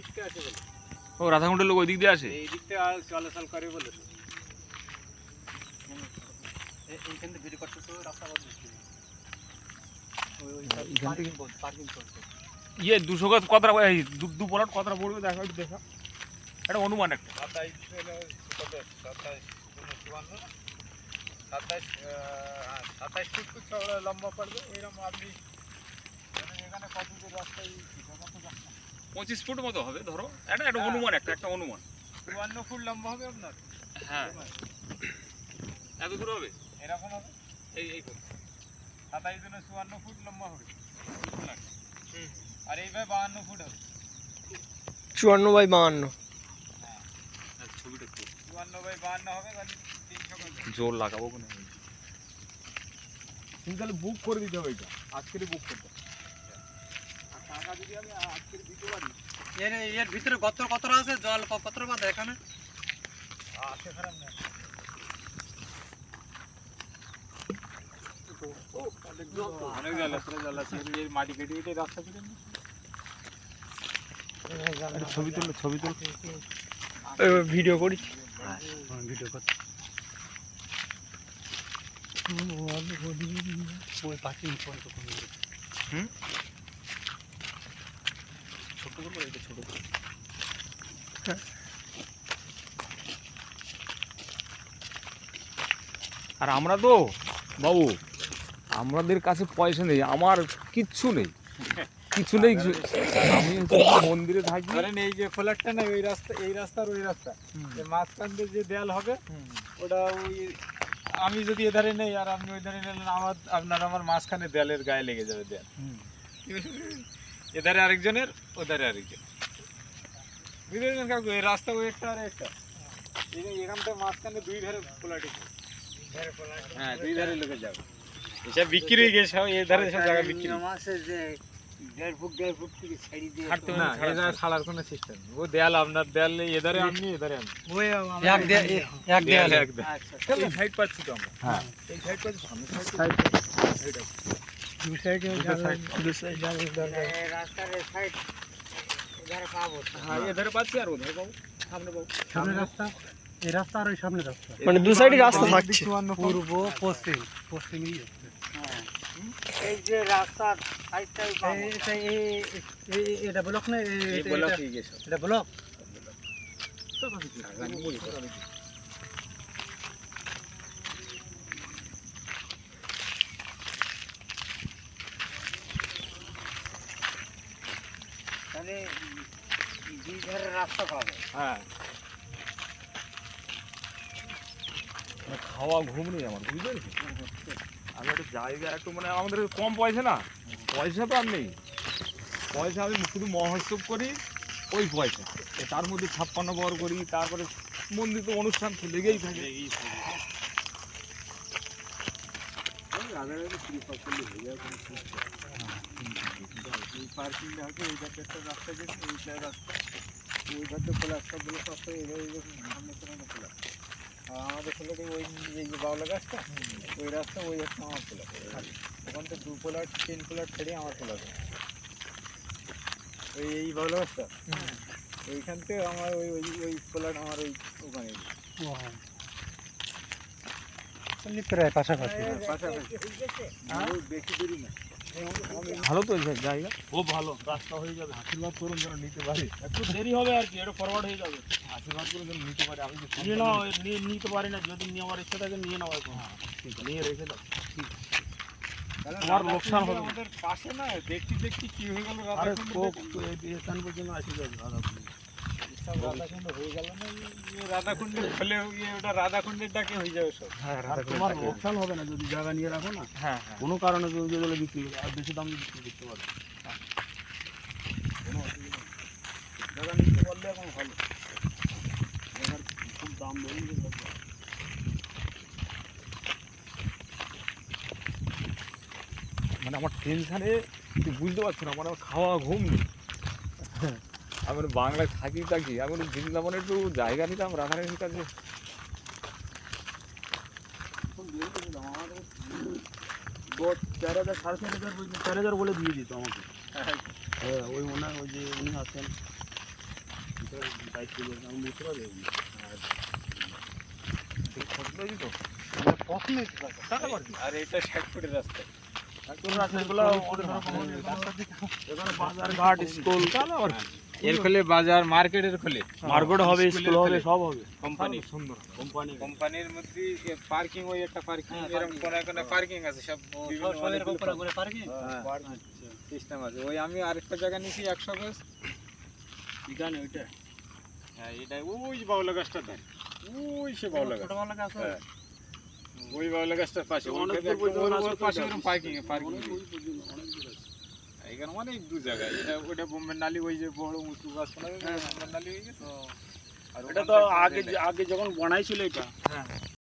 দিক থেকে আসে বলে। ও রাধাকুণ্ডের লোক ওই দিক দিয়ে আসে? এই দিক থেকে চলাচল করে বলে। এইখান থেকে ভিডিও করতে তো রাস্তা বন্ধ হচ্ছে। ওই এইখান থেকে পার্কিং করতে। ইয়ে 200 গজ কতটা এই দু প্লট কতটা পড়বে দেখা একটু দেখা। এটা অনুমান একটা 27 হলো 27 54 27 ফুট চওড়া লম্বা পড়বে। এরকম আপনি এখানে কত দূর রাস্তায় 25 ফুট মতো হবে ধরো। এটা অনুমান একটা অনুমান। 54 ফুট লম্বা হবে আপনার। হ্যাঁ এত দূর হবে এরকম হবে। এই 27 জনে 54 ফুট লম্বা হবে। আর এইভাবে 52 ফুট হবে। 54/52। ছবিটা 54/52 হবে মানে 300 গজ। জোর লাগাবো কোন তুমি তাহলে বুক করে দিতে হবে এটা আজকেরই বুক করতে। আর টাকা যদি আমি আজকের দিতে পারি এর ভিতরে গর্ত কতটা আছে জল কতটা বাদ এখানে আছে খারাপ না অনেক জল আছে এই মাটি কেটে কেটে রাস্তা করে ছবি তুল ভিডিও করি। ভিডিও করতে ওই পাখি ফোন তো কোন ছোট করবো এটা ছোট করবো। আর আমরা তো বাবু আমাদের কাছে পয়সা নেই, আমার কিচ্ছু নেই কিছু নেই। আমি মন্দিরে থাকি। ধরেন এই যে ফ্ল্যাটটা না ওই রাস্তা এই রাস্তার ওই রাস্তা মাঝখান দিয়ে যে দেয়াল হবে ওটা ওই আমি যদি এধারে নেই আর আপনি ওই ধারে নিলেন আমার মাঝখানে দেয়ালের গায়ে লেগে যাবে দেয়াল। এধারে আরেকজনের ওধারে আরেকজন বুঝলেন কাকু এই রাস্তা ওই একটা আর একটা এখান থেকে মাঝখানে দুই ধারে ফ্ল্যাট হ্যাঁ দুই ধারে লোকে যাবে এসব বিক্রি হয়ে গেছে এই ধারে সব জায়গা বিক্রি না এরা ছাড়ার কোনো সিস্টেম ও দেয়াল আপনার দেয়াল এধারে আপনি এধারে আমি এক দেয়াল এই সাইড পাচ্ছি তো আমরা। হ্যাঁ এই সাইড পাচ্ছি সামনে সাইড দু সাইডে রাস্তার সাইড এধারে পাবো হ্যাঁ এধারে পাচ্ছি আর ওধারে পাবো সামনে পাবো সামনে রাস্তা এই রাস্তা আর ওই সামনে রাস্তা মানে দু সাইডে রাস্তা থাকছে। পূর্ব পশ্চিমই এই যে রাস্তার সাইডটাই এটা ব্লক না এটা ব্লক তাহলে দুই ধারে রাস্তা পাবে। হ্যাঁ খাওয়া ঘুম নেই আমার বুঝতে পেরেছি। আমি একটা জায়গা একটু মানে আমাদের কম পয়সা না, পয়সা তো আর নেই। পয়সা আমি শুধু মহোৎসব করি ওই পয়সা, তার মধ্যে 56 বর করি, তারপরে মন্দির তো অনুষ্ঠান তো লেগেই থাকে। পার্কিংটা হচ্ছে এই ধারটা একটা রাস্তা গেছে এইটা রাস্তা ওই ধারটা খোলা সবগুলো রাস্তা সামনে কোনো খোলা আর আমাদের খোলাটি ওই এই যে বাউলা গাছটা ওই রাস্তা ওই একটা আমার খোলা ওখান থেকে 2 প্লট 3 প্লট ছেড়ে আমার খোলা ওই এই বাউলা গাছটা ওইখান থেকে আমার ওই ওই ওই প্লট আমার ওই ওখানে প্রায় পাশাপাশি বেশি দূরই না। ভালো তো জায়গা, ও ভালো রাস্তা হয়ে যাবে। আশীর্বাদ করুন যেন নিতে পারি, একটু দেরি হবে আর কি, এটা ফরওয়ার্ড হয়ে যাবে। আশীর্বাদ করুন যেন নিতে পারি। আমি নিয়ে নাও, নিতে পারি না, যদি নেওয়ার ইচ্ছা থাকে নিয়ে নাও এখন। ঠিক আছে নিয়ে রেখে দাও, তোমার লোকসান হবে। আমাদের পাশে না দেখতে কি হয়ে গেল এখান পর্যন্ত আসি যাবে রাধাকুণ্ড হয়ে গেল না রাধাকুণ্ডের ফলে ওটা রাধাকুণ্ডের ডাকে হয়ে যাবে সব। হ্যাঁ তোমার লোকসান হবে না যদি জায়গা নিয়ে রাখো না। হ্যাঁ কোনো কারণে যদি বিক্রি আর বেশি দাম বিক্রি করতে পারবে জায়গা নিতে পারলে এখন ভালো জায়গার খুব দাম নেই। মানে আমার টেনশানে তুই বুঝতে পারছো না, আমার খাওয়া ঘুম নেই। আমি বাংলায় থাকি আমি বৃন্দাবনে একটু জায়গা নিতাম রাধারানীর কাছে। 4,000 4,500 4,000 বলে দিয়ে দিত আমাকে। হ্যাঁ ওই ওনার ওই যে উনি আছেন দায়িত্ব দিয়েছে, আমি মুসরা দেবো আর এটা 60 ফুটের রাস্তা। ঘাট স্কুল আর এর খোলে বাজার, মার্কেটের খোলে, মার্কেট হবে, স্কুল হবে, সব হবে। কোম্পানি, সুন্দর কোম্পানি। কোম্পানির মধ্যে পার্কিং, ওই একটা পার্কিং, এরকম কোনায় কোনায় পার্কিং আছে, সব বিভিন্ন অনেকগুলো পার্কিং সিস্টেম আছে। ওই আমি আরেকটা জায়গা নিয়েছি 100 গজ। এখানে ওইটা হ্যাঁ, এটা ওই যে বাউলা গাছটা দেন, ওই সে বাউলা গাছ, হ্যাঁ, ওই বাউলা গাছটার পাশে, অনেক ওইটাতে দূর পর্যন্ত ওর আসতে পাশে হবে। ওরকম পার্কিং অনেক দূর আছে। এখানে অনেক দু জায়গায়। এটা ওইটা বোম্বের নালি, ওই যে বড় উঁচু গাছ বোম্বের নালি হয়ে গেছে। আর এটা তো আগে যখন বানাইছিল এটা